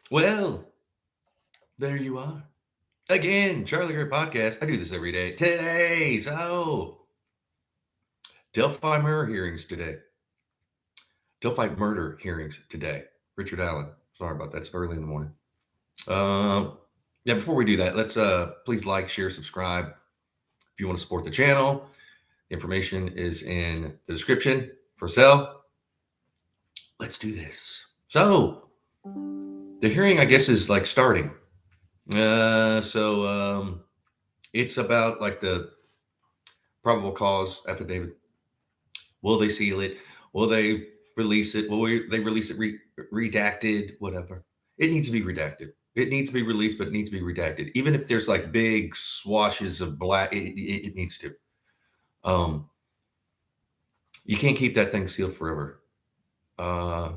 Well, there you are. Again, Charlie Greer podcast. I do this every day. Today, Delphi murder hearings today. Delphi murder hearings today. Richard Allen. Sorry about that. It's early in the morning. Um, yeah, before we do that, let's please like, share, subscribe. If you want to support the channel, information is in the description for Zelle. Let's do this. So, the hearing, I guess, is like starting. So it's about like the probable cause affidavit. Will they seal it? Will they release it? They release it redacted? Whatever. It needs to be redacted. It needs to be released, but it needs to be redacted. Even if there's like big swashes of black, it needs to. Um, you can't keep that thing sealed forever. Uh,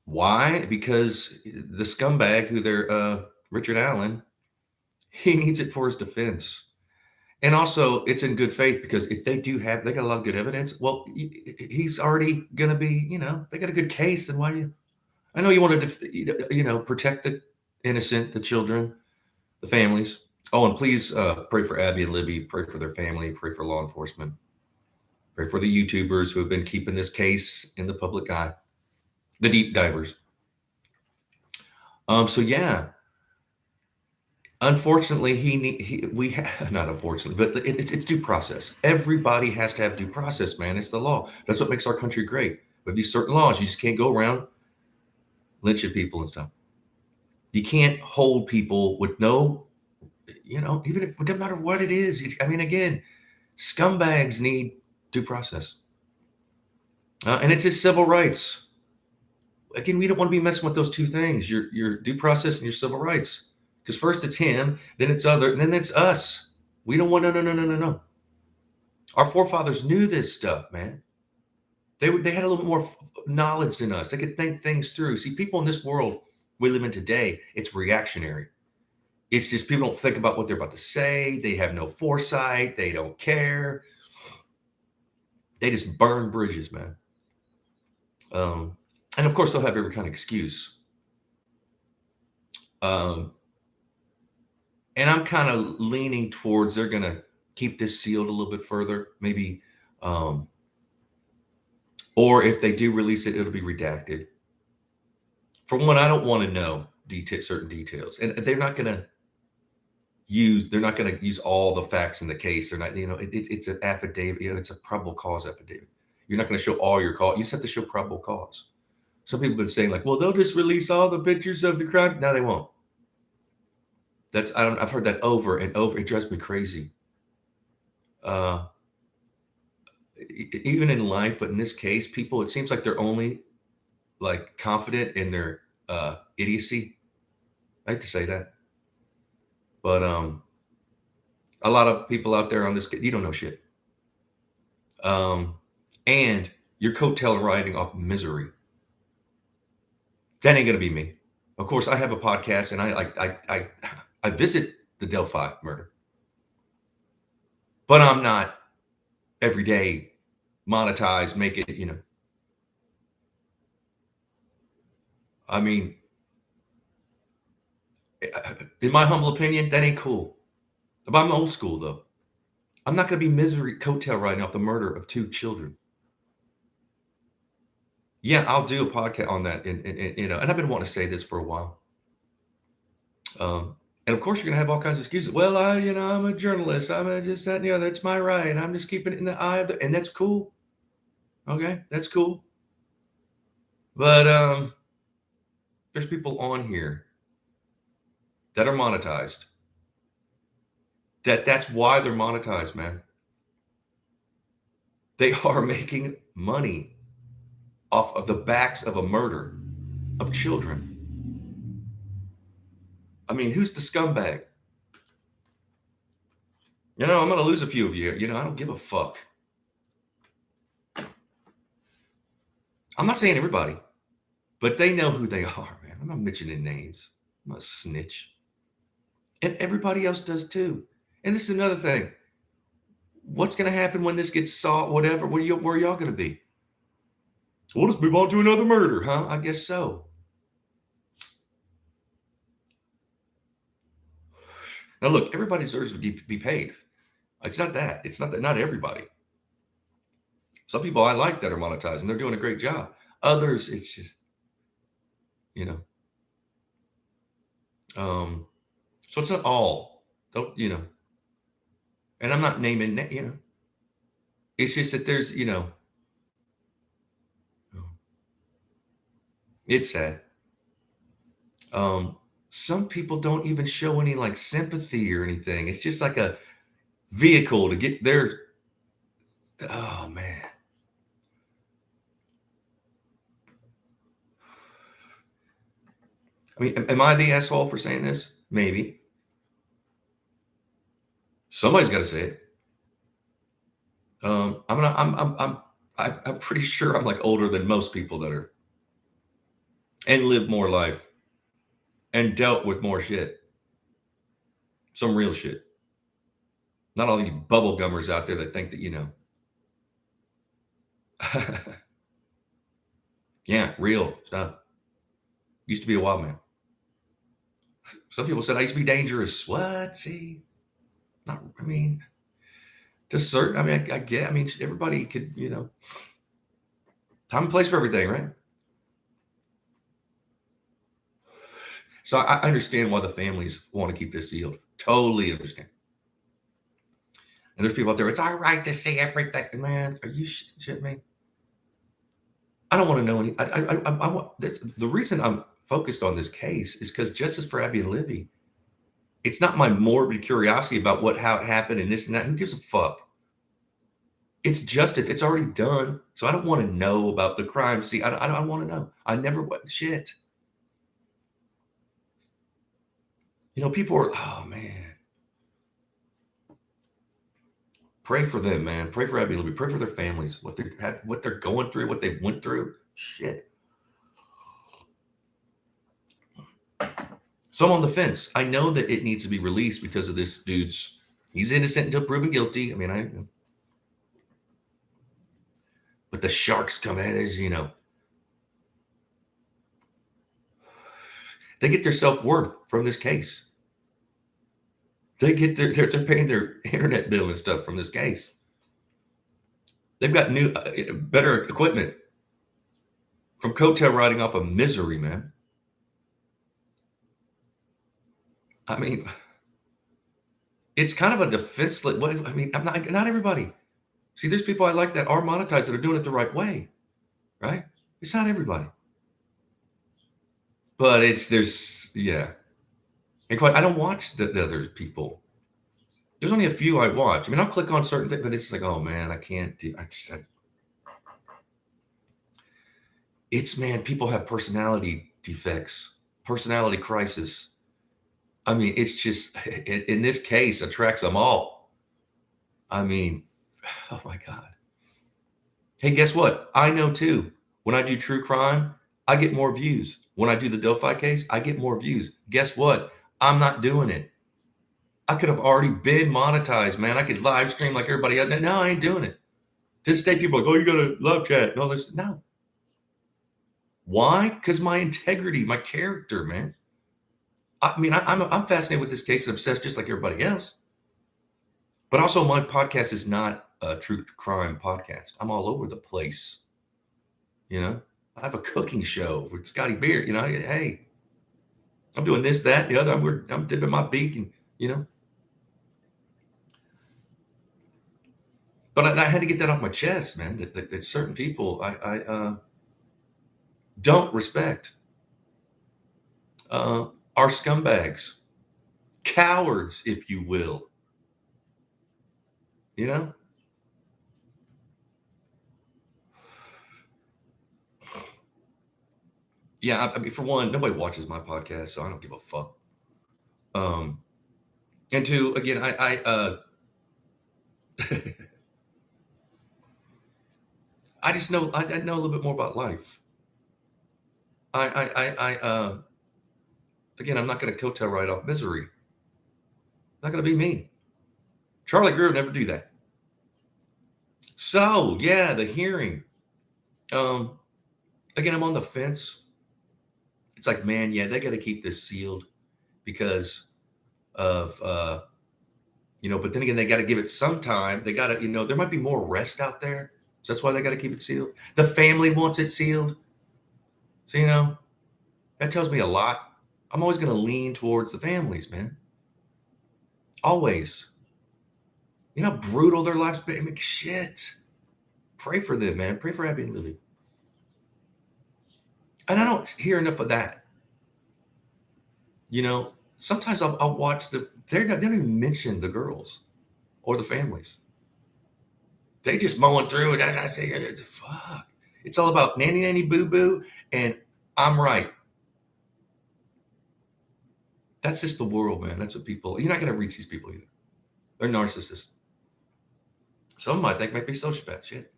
why? Because the scumbag who they're Richard Allen, he needs it for his defense. And also, it's in good faith because if they they got a lot of good evidence. Well, he's already going to be, they got a good case. And why you? I know you want to, protect the innocent, the children, the families. Oh, and please pray for Abby and Libby. Pray for their family. Pray for law enforcement. Pray for the YouTubers who have been keeping this case in the public eye. The deep divers. So yeah, unfortunately, not unfortunately, but it's due process. Everybody has to have due process, man. It's the law. That's what makes our country great. But these certain laws, you just can't go around lynching people and stuff. You can't hold people with no, even if it doesn't matter what it is. I mean, again, scumbags need due process, and it's his civil rights. Again, we don't want to be messing with those two things: your due process and your civil rights. Because first it's him, then it's other, and then it's us. We don't want no. Our forefathers knew this stuff, man. They had a little bit more knowledge than us. They could think things through. See, people in this world we live in today, it's reactionary. It's just people don't think about what they're about to say. They have no foresight. They don't care. They just burn bridges, man. And of course, they'll have every kind of excuse. Um, and I'm kind of leaning towards they're going to keep this sealed a little bit further, maybe. Or if they do release it, it'll be redacted. For one, I don't want to know certain details, and they're not going to use all the facts in the case. They're not, it's an affidavit. It's a probable cause affidavit. You're not going to show all your cause. You just have to show probable cause. Some people have been saying like, well, they'll just release all the pictures of the crime. No, they won't. I've heard that over and over. It drives me crazy. Even in life, but in this case, people, it seems like they're only like confident in their idiocy. I hate to say that, but a lot of people out there on this, you don't know shit, and you're coattail riding off misery. That ain't gonna be me. Of course, I have a podcast, and I visit the Delphi murder, but I'm not every day monetize, make it. I mean, in my humble opinion, that ain't cool. But I'm old school though. I'm not going to be misery coattail riding off the murder of 2 children. Yeah, I'll do a podcast on that, and I've been wanting to say this for a while. And of course, you're going to have all kinds of excuses. Well, I'm a journalist. I'm just that, that's my right. I'm just keeping it in the eye of and that's cool. Okay, that's cool. But there's people on here that are monetized. That's why they're monetized, man. They are making money off of the backs of a murder of children. I mean, who's the scumbag? I'm going to lose a few of you. I don't give a fuck. I'm not saying everybody, but they know who they are, man. I'm not mentioning names. I'm a snitch. And everybody else does too. And this is another thing. What's going to happen when this gets solved, whatever? Where are y'all going to be? We'll just move on to another murder, huh? I guess so. Now, look, everybody deserves to be paid. It's not that. It's not that. Not everybody. Some people I like that are monetized, and they're doing a great job. Others, it's just, you know. So it's not all. Don't, and I'm not naming that, It's just that there's, it's sad. Some people don't even show any like sympathy or anything. It's just like a vehicle to get their, oh man. I mean, am I the asshole for saying this? Maybe. Somebody's got to say it. I'm pretty sure I'm like older than most people that are, and lived more life and dealt with more shit. Some real shit. Not all you bubble gummers out there that think that, yeah, real stuff. Used to be a wild man. Some people said I used to be dangerous. What? See, not. I mean, to certain. I mean, I get. I mean, everybody could. Time and place for everything, right? So I understand why the families want to keep this sealed. Totally understand. And there's people out there. It's our right to see everything. Man, are you shitting me? I don't want to know any. I want the reason I'm focused on this case is because justice for Abby and Libby. It's not my morbid curiosity about how it happened and this and that. Who gives a fuck? It's justice. It's already done. So I don't want to know about the crime. See, I don't want to know. I never shit. People are. Oh man. Pray for them, man. Pray for Abby and Libby. Pray for their families. What they're going through. What they went through. Shit. So I'm on the fence. I know that it needs to be released because of this dude's. He's innocent until proven guilty. I mean, but the sharks come in. There's, they get their self-worth from this case. They get they're paying their internet bill and stuff from this case. They've got new, better equipment from coattail riding off of misery, man. I mean, it's kind of a defenseless. I mean, I'm not everybody. See, there's people I like that are monetized that are doing it the right way, right? It's not everybody, but yeah. And quite, I don't watch the other people. There's only a few I watch. I mean, I'll click on certain things, but it's like, oh man, I can't do. Man, people have personality defects, personality crisis. I mean, it's just, in this case, attracts them all. I mean, oh my God. Hey, guess what? I know too. When I do true crime, I get more views. When I do the Delphi case, I get more views. Guess what? I'm not doing it. I could have already been monetized, man. I could live stream like everybody else. No, I ain't doing it. To this day, people are like, oh, you got to live chat. No. Why? Because my integrity, my character, man. I mean, I'm fascinated with this case and obsessed just like everybody else. But also, my podcast is not a true crime podcast. I'm all over the place. I have a cooking show with Scotty Beard. Hey, I'm doing this, that, the other. I'm dipping my beak, and But I had to get that off my chest, man. That certain people I don't respect. Are scumbags, cowards, if you will. Yeah, I mean, for one, nobody watches my podcast, so I don't give a fuck. And two, again, I just know I know a little bit more about life. Again, I'm not going to coattail ride off misery. Not going to be me. Charlie Greer would never do that. So yeah, the hearing. Again, I'm on the fence. It's like, man, yeah, they got to keep this sealed because of, but then again, they got to give it some time. They got to, there might be more rest out there. So that's why they got to keep it sealed. The family wants it sealed. So, that tells me a lot. I'm always going to lean towards the families, man. Always. You know how brutal their lives been? I mean, shit. Pray for them, man. Pray for Abby and Lily. And I don't hear enough of that. Sometimes I'll watch they don't even mention the girls or the families. They just mowing through it. I say, fuck. It's all about nanny, nanny, boo, boo, and I'm right. That's just the world, man. That's what people, you're not going to reach these people either. They're narcissists. Some might think might be sociopaths, shit.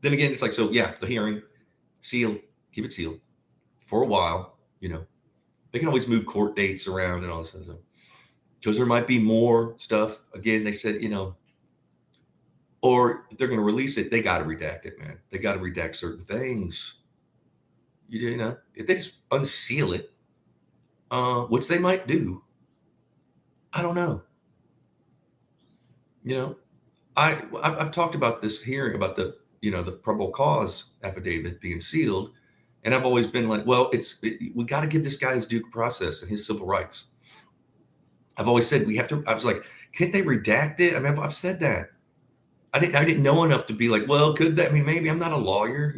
Then again, it's like, so yeah, the hearing, sealed, keep it sealed for a while, They can always move court dates around and all this stuff. Because there might be more stuff. Again, they said, or if they're going to release it, they got to redact it, man. They got to redact certain things. If they just unseal it, which they might do, I don't know. I've talked about this hearing about the probable cause affidavit being sealed, and I've always been like, well, we got to give this guy his due process and his civil rights. I've always said we have to. I was like, can't they redact it? I mean, I've said that. I didn't know enough to be like, well, could that? I mean, maybe I'm not a lawyer,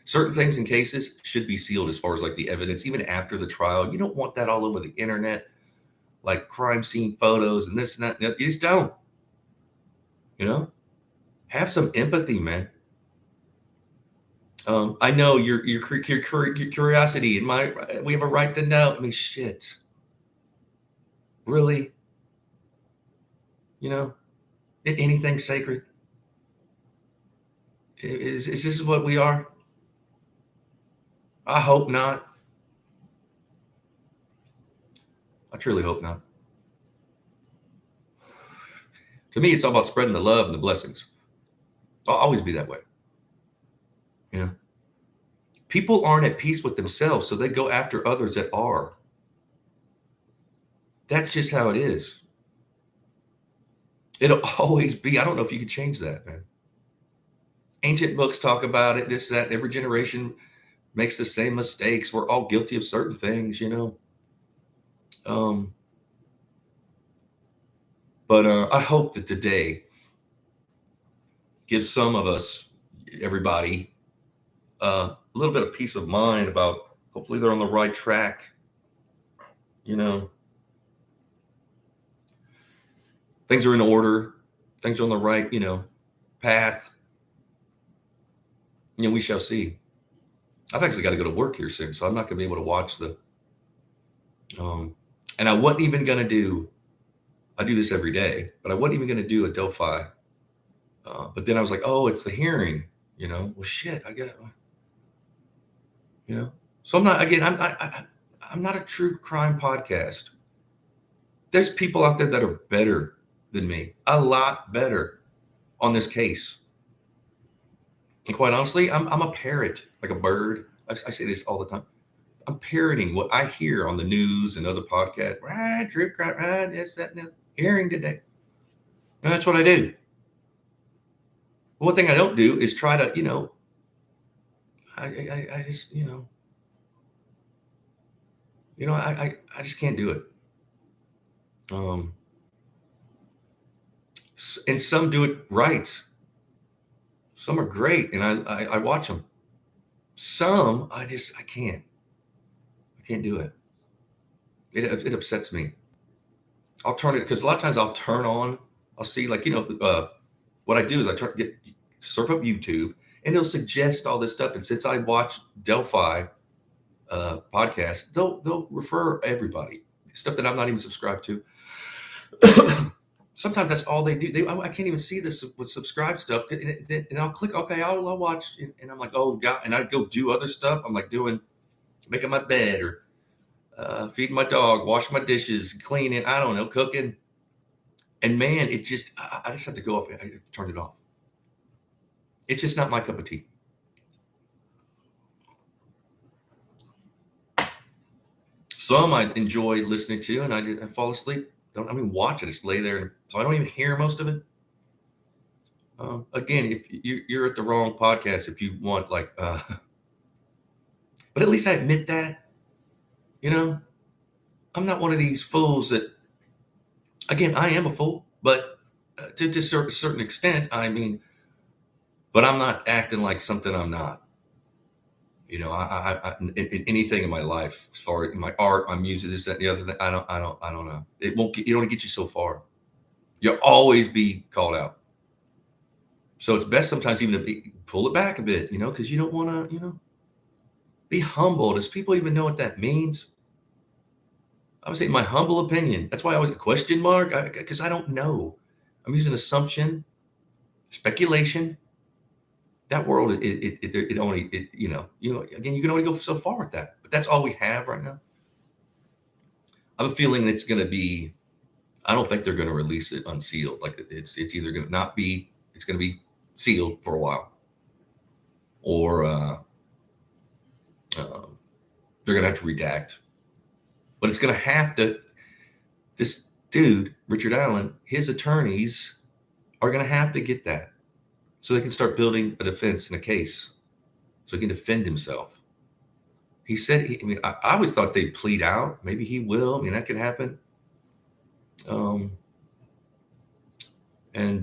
Certain things in cases should be sealed as far as like the evidence, even after the trial. You don't want that all over the internet, like crime scene photos and this and that. You just don't. Have some empathy, man. I know your curiosity and we have a right to know. I mean, shit. Really? Anything sacred? Is this what we are? I hope not. I truly hope not. To me, it's all about spreading the love and the blessings. I'll always be that way. People aren't at peace with themselves, so they go after others that are. That's just how it is. It'll always be. I don't know if you can change that, man. Ancient books talk about it, this, that. Every generation makes the same mistakes. We're all guilty of certain things, But I hope that today gives some of us, everybody, a little bit of peace of mind about hopefully they're on the right track. Things are in order. Things are on the right, path. We shall see. I've actually got to go to work here soon, so I'm not going to be able to watch and I wasn't even going to do, I do this every day, but I wasn't even going to do a Delphi. But then I was like, oh, it's the hearing, well, shit, I get it. So I'm not, again, I'm not a true crime podcast. There's people out there that are better than me, a lot better on this case. And quite honestly, I'm a parrot, like a bird. I say this all the time. I'm parroting what I hear on the news and other podcasts. Right, true crime, right, yes, that, no, hearing today. And that's what I do. One thing I don't do is try to, I just, I just can't do it. And some do it right. Some are great, and I watch them. Some I can't. I can't do it. It upsets me. I'll turn it because a lot of times I'll turn on. I'll see what I do is I surf up YouTube, and it'll suggest all this stuff. And since I watch Delphi podcast, they'll refer everybody stuff that I'm not even subscribed to. Sometimes that's all they do. I can't even see this with subscribe stuff, and I'll click. Okay, I'll watch, and I'm like, oh god, and I go do other stuff. I'm like making my bed or feeding my dog, washing my dishes, cleaning. I don't know, cooking. And man, I just have to go off. I have to turn it off. It's just not my cup of tea. Some I enjoy listening to, and I fall asleep. Don't I mean watch it? I just lay there, so I don't even hear most of it. Again, if you're at the wrong podcast, if you want like, but at least I admit that. You know, I'm not one of these fools that. Again, I am a fool, but to a certain extent, I mean, but I'm not acting like something I'm not. In anything in my life, as far as my art, my music, this, that, and the other thing, I don't know. It won't get, you don't get you so far. You'll always be called out. So it's best sometimes even to pull it back a bit, because you don't want to, be humble. Does people even know what that means? I would say my humble opinion. That's why I always a question mark, because I don't know. I'm using assumption, speculation. That world, it only, again, you can only go so far with that. But that's all we have right now. I have a feeling it's going to be. I don't think they're going to release it unsealed. Like it's either going to not be. It's going to be sealed for a while, or they're going to have to redact. But it's going to have to. This dude, Richard Allen, his attorneys are going to have to get that, so they can start building a defense and a case, so he can defend himself. He said, I always thought they'd plead out. Maybe he will. I mean, that could happen. And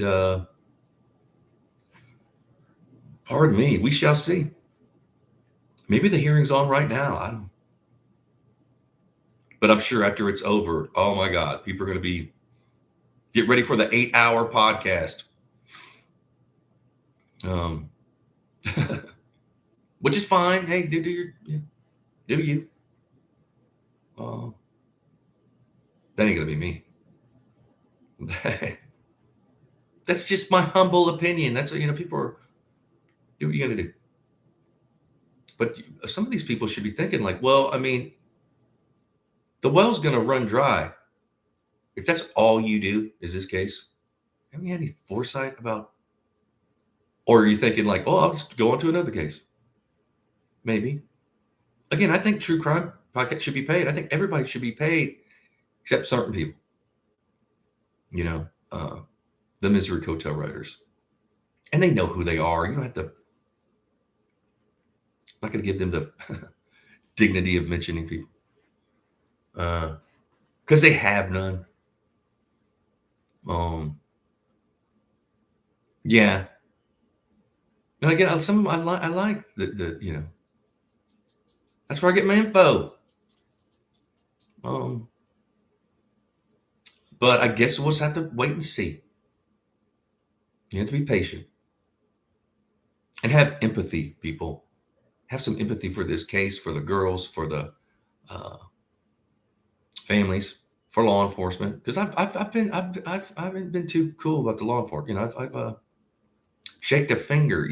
pardon me, we shall see. Maybe the hearing's on right now. I don't. But I'm sure after it's over, oh my God, people are going to get ready for the 8-hour podcast. Which is fine. Hey, do you? That ain't gonna be me. That's just my humble opinion. That's people are. Do what you gonna do. But some of these people should be thinking like, well, I mean, the well's gonna run dry. If that's all you do is this case, have you had any foresight about? Or are you thinking like, oh, I'll just go on to another case? Maybe. Again, I think true crime podcast should be paid. I think everybody should be paid, except certain people. The Misery Hotel writers, and they know who they are. You don't have to. I'm not going to give them the dignity of mentioning people, because they have none. Yeah. And again, some of them I like the. That's where I get my info. But I guess we'll just have to wait and see. You have to be patient and have empathy, people. Have some empathy for this case, for the girls, for the families, for law enforcement. Because I haven't been too cool about the law enforcement. I've shaked a finger,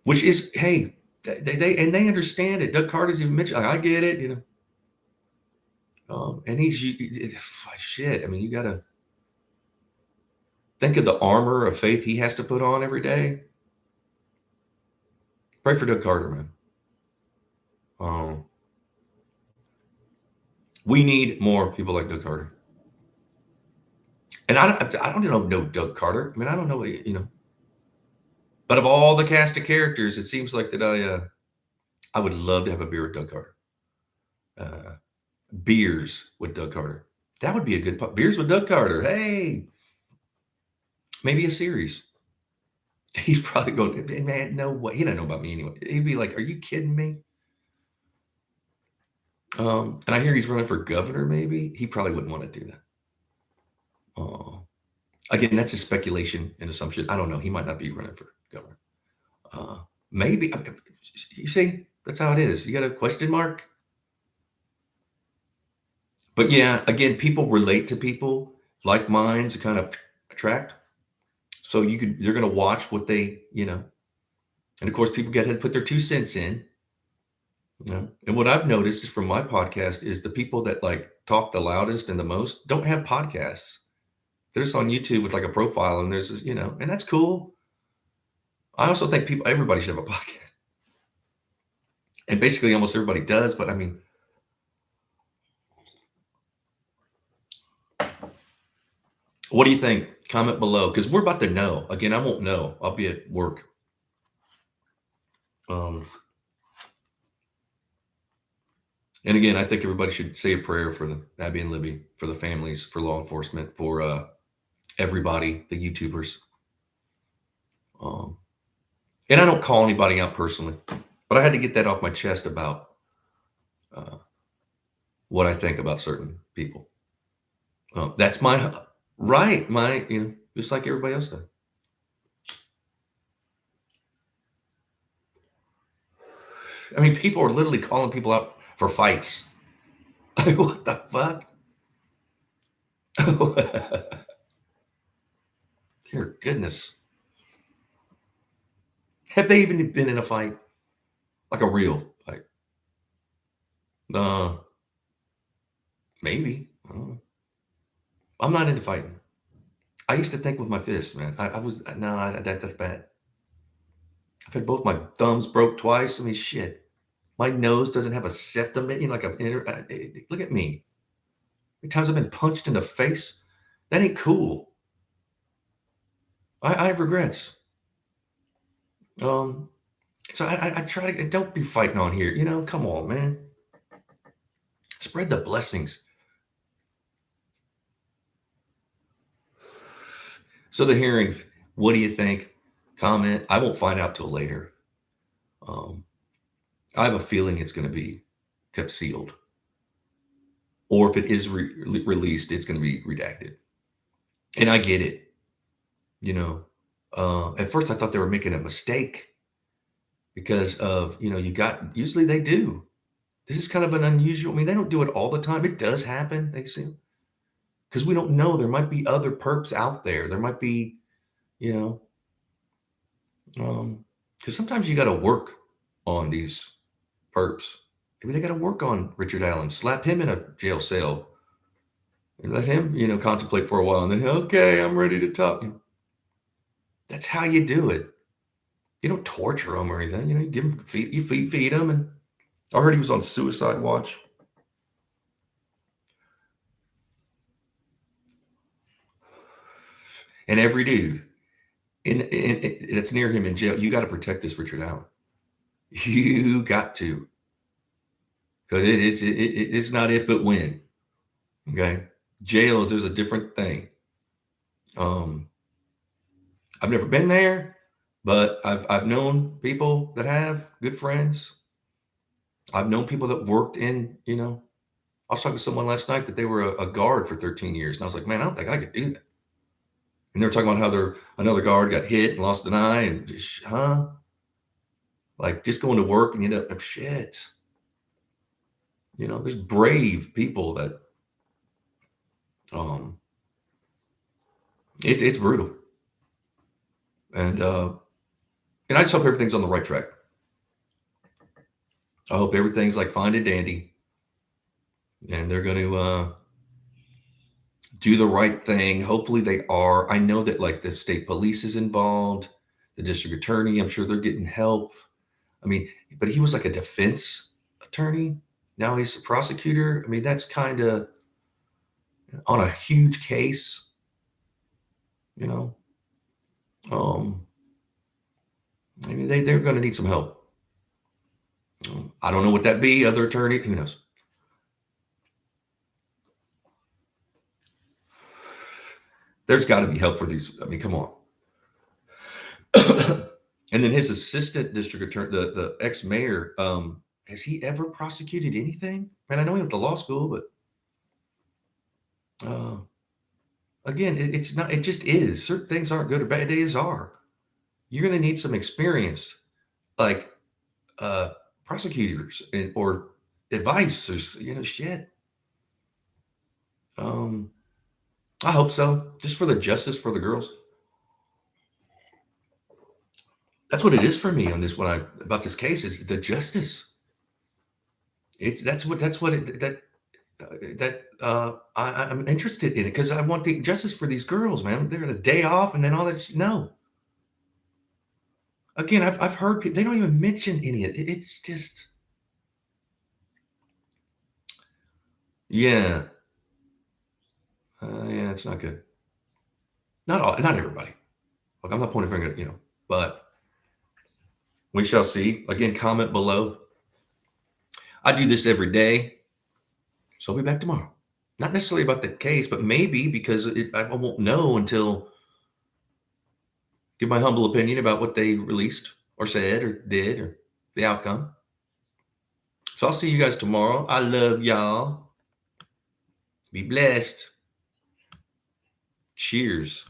which is, hey, they understand it. Doug Carter's even mentioned, like, I get it, and he's shit. I mean, you got to think of the armor of faith he has to put on every day. Pray for Doug Carter, man. We need more people like Doug Carter. And I don't know Doug Carter. I mean, I don't know, But of all the cast of characters, it seems like that I would love to have a beer with Doug Carter. Beers with Doug Carter. That would be a good beers with Doug Carter. Hey, maybe a series. He's probably going, man, no way. He doesn't know about me anyway. He'd be like, are you kidding me? And I hear he's running for governor, maybe. He probably wouldn't want to do that. Again, that's a speculation and assumption. I don't know. He might not be running for governor. Maybe. You see, that's how it is. You got a question mark? But yeah, again, people relate to people. Like minds kind of attract. So they're going to watch what they, and of course people get to put their 2 cents in. And what I've noticed is from my podcast is the people that like talk the loudest and the most don't have podcasts. They're just on YouTube with like a profile, and there's this, and that's cool. I also think everybody should have a podcast, and basically almost everybody does. But I mean, what do you think? Comment below, because we're about to know. Again, I won't know. I'll be at work. And again, I think everybody should say a prayer for the Abby and Libby, for the families, for law enforcement, for everybody, the YouTubers. And I don't call anybody out personally, but I had to get that off my chest about what I think about certain people. That's my right, just like everybody else does. I mean, people are literally calling people out for fights. What the fuck? Dear goodness. Have they even been in a fight? Like a real fight? Maybe. I'm not into fighting. I used to think with my fists, man. That's bad. I've had both my thumbs broke twice. I mean, shit. My nose doesn't have a septum, like look at me. How many times I've been punched in the face? That ain't cool. I have regrets. So I try to don't be fighting on here. Come on, man. Spread the blessings. So the hearing, what do you think? Comment. I won't find out till later. I have a feeling it's going to be kept sealed. Or if it is released, it's going to be redacted. And I get it. At first I thought they were making a mistake because of, usually they do. This is kind of an unusual, they don't do it all the time. It does happen. They see, because we don't know. There might be other perps out there. There might be, because sometimes you got to work on these perps. Maybe they got to work on Richard Allen, slap him in a jail cell and let him, contemplate for a while. And then, okay, I'm ready to talk. That's how you do it. You don't torture them or anything. You give them feed, you feed them. And I heard he was on suicide watch. And every dude that's near him in jail, you got to protect this Richard Allen. You got to. Because it's not if, but when. Okay? Jails, there's a different thing. I've never been there, but I've known people that have, good friends. I've known people that worked in, I was talking to someone last night that they were a guard for 13 years. And I was like, man, I don't think I could do that. And they were talking about how another guard got hit and lost an eye and like just going to work and shit. There's brave people that it's brutal. And I just hope everything's on the right track. I hope everything's like fine and dandy. And they're going to do the right thing. Hopefully they are. I know that like the state police is involved, the district attorney, I'm sure they're getting help. But he was like a defense attorney. Now he's a prosecutor. That's kind of on a huge case, they're going to need some help. I don't know what that be. Other attorney, who knows? There's got to be help for these. Come on. And then his assistant district attorney, the ex-mayor, has he ever prosecuted anything? I know he went to law school, but again, it's not. It just is. Certain things aren't good or bad. Days are. You're going to need some experience, like prosecutors or advice or shit. I hope so. Just for the justice for the girls. That's what it is for me on this. About this case is the justice. That's what I'm interested in it because I want the justice for these girls, man. They're a day off and then all that. No, again, I've heard people, they don't even mention any of it. It's just, yeah, yeah, it's not good. Not all, not everybody. Look, I'm not pointing a finger, but we shall see. Again, comment below. I do this every day, so I'll be back tomorrow. Not necessarily about the case, but maybe because I won't know until give my humble opinion about what they released or said or did or the outcome. So I'll see you guys tomorrow. I love y'all. Be blessed. Cheers.